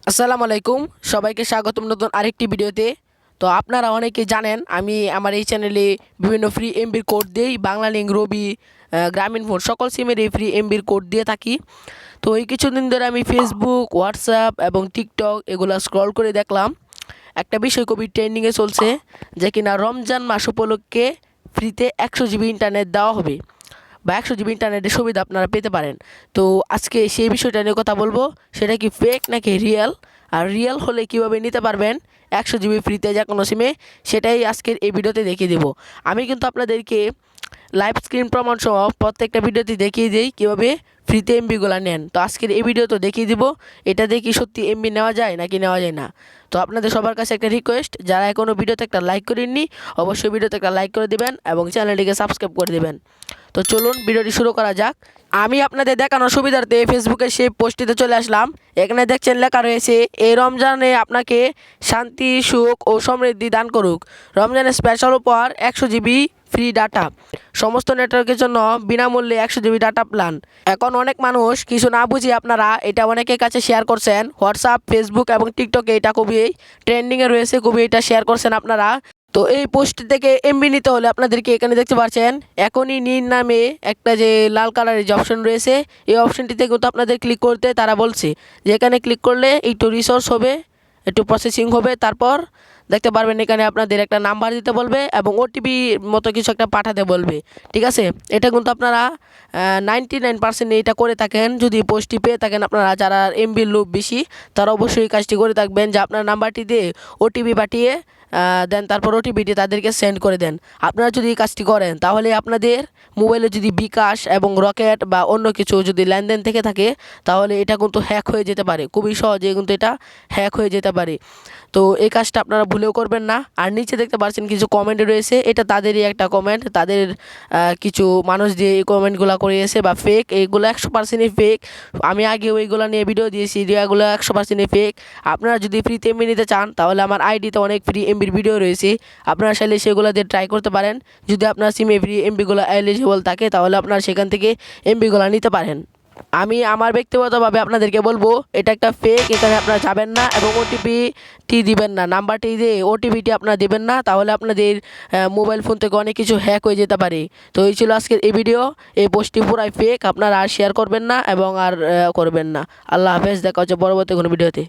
আসসালামু আলাইকুম, সবাইকে স্বাগতম নতুন আরেকটি ভিডিওতে। তো আপনারা অনেকেই জানেন আমি আমার এই চ্যানেলে বিভিন্ন ফ্রি এমবির কোড দিই। বাংলালিংক, রবি, গ্রামীণ ফোন সকল সিমের এই ফ্রি এমবির কোড দিয়ে থাকি। তো এই কিছুদিন ধরে আমি ফেসবুক, হোয়াটসঅ্যাপ এবং টিকটক এগুলো স্ক্রল করে দেখলাম একটা বিষয় খুবই ট্রেন্ডিংয়ে চলছে, যে কিনা রমজান মাস উপলক্ষে ফ্রিতে 100 জিবি ইন্টারনেট দেওয়া হবে বা 100 জিবি ইন্টারনেটের সুবিধা আপনারা পেতে পারেন। তো আজকে সেই বিষয়টা নিয়ে কথা বলবো, সেটা কি ফেক নাকি রিয়েল, আর রিয়েল হলে কিভাবে নিতে পারবেন 100 জিবি ফ্রিতে যে কোনো সিমে, সেটাই আজকের এই ভিডিওতে দেখিয়ে দেবো। আমি কিন্তু আপনাদেরকে লাইভ স্ক্রিন প্রমাণ সহ প্রত্যেকটা ভিডিওতে দেখিয়ে দিই কীভাবে ফ্রিতে এমবিগুলো নেন। তো আজকের এই ভিডিও তো দেখিয়ে দিব এটা দিয়ে কি সত্যি এমবি নেওয়া যায় নাকি নেওয়া যায় না। তো আপনাদের সবার কাছে একটা রিকোয়েস্ট, যারা এখনও ভিডিওতে একটা লাইক করেননি অবশ্যই ভিডিওতে একটা লাইক করে দেবেন এবং চ্যানেলটিকে সাবস্ক্রাইব করে দেবেন। তো চলুন ভিডিওটি শুরু করা যাক। আমি আপনাদের দেখানোর সুবিধার্থে ফেসবুকের সেই পোস্টটিতে চলে আসলাম। এখানে দেখছেন লেখা রয়েছে, এই রমজানে আপনাকে শান্তি, সুখ ও সমৃদ্ধি দান করুক। রমজানের স্পেশাল উপহার 100 জিবি ফ্রি ডাটা, সমস্ত নেটওয়ার্কের জন্য বিনামূল্যে 100 জিবি ডাটা প্ল্যান। এখন অনেক মানুষ কিছু না বুঝিয়ে আপনারা এটা অনেকের কাছে শেয়ার করছেন। হোয়াটসঅ্যাপ, ফেসবুক এবং টিকটকে এটা খুবই ট্রেন্ডিংয়ে রয়েছে, খুবই এটা শেয়ার করছেন আপনারা। তো এই পোস্ট থেকে এমবি নিতে হলে আপনাদেরকে এখানে দেখতে পাচ্ছেন এখনই নিন নামে একটা যে লাল কালারের যে অপশন রয়েছে, এই অপশনটিতে কিন্তু আপনাদের ক্লিক করতে তারা বলছে যে এখানে ক্লিক করলে একটু রিসোর্স হবে, একটু প্রসেসিং হবে, তারপর দেখতে পারবেন এখানে আপনাদের একটা নাম্বার দিতে বলবে এবং ওটিপি মতো কিছু একটা পাঠাতে বলবে। ঠিক আছে, এটা কিন্তু আপনারা 99% এটা করে থাকেন। যদি পোস্টটি পেয়ে থাকেন আপনারা, যারা এমবির লোভ বেশি তারা অবশ্যই এই কাজটি করে থাকবেন, যে আপনার নাম্বারটি দিয়ে ওটিপি পাঠিয়ে দেন, তারপর ওটিপিটি তাদেরকে সেন্ড করে দেন। আপনারা যদি এই কাজটি করেন তাহলে আপনাদের মোবাইলে যদি বিকাশ এবং রকেট বা অন্য কিছু যদি লেনদেন থেকে থাকে তাহলে এটা কিন্তু হ্যাক হয়ে যেতে পারে, খুবই সহজে কিন্তু এটা হ্যাক হয়ে যেতে পারে। তো এই কাজটা আপনারা ভুলেও করবেন না। আর নিচে দেখতে পাচ্ছেন কিছু কমেন্ট রয়েছে, এটা তাদেরই একটা কমেন্ট, তাদের কিছু মানুষ দিয়ে এই কমেন্টগুলো করিয়েছে বা ফেক, এইগুলো 100%ই ফেক। আমি আগেও এইগুলো নিয়ে ভিডিও দিয়েছি, এগুলো 100%ই ফেক। আপনারা যদি ফ্রিতে এমবি নিতে চান তাহলে আমার আইডিতে অনেক ফ্রি এমবির ভিডিও রয়েছে, আপনারা চাইলে সেগুলো দিয়ে ট্রাই করতে পারেন। যদি আপনার সিমে ফ্রি এমবিগুলো এলিজিবল থাকে তাহলে আপনারা সেখান থেকে এমবিগুলো নিতে পারেন। আমি আমার ব্যক্তিগতভাবে আপনাদেরকে বলবো এটা একটা ফেক, এখানে আপনারা যাবেন না এবং ওটিপিটি দিবেন না, নাম্বারটি দিয়ে ওটিপিটি আপনারা দিবেন না, তাহলে আপনাদের মোবাইল ফোন থেকে অনেক কিছু হ্যাক হয়ে যেতে পারে। তো এই ছিল আজকের এই ভিডিও। এই পোস্টটি পুরাই ফেক, আপনারা আর শেয়ার করবেন না এবং আর করবেন না। আল্লাহ হাফেজ, দেখা হচ্ছে পরবর্তী কোনো ভিডিওতে।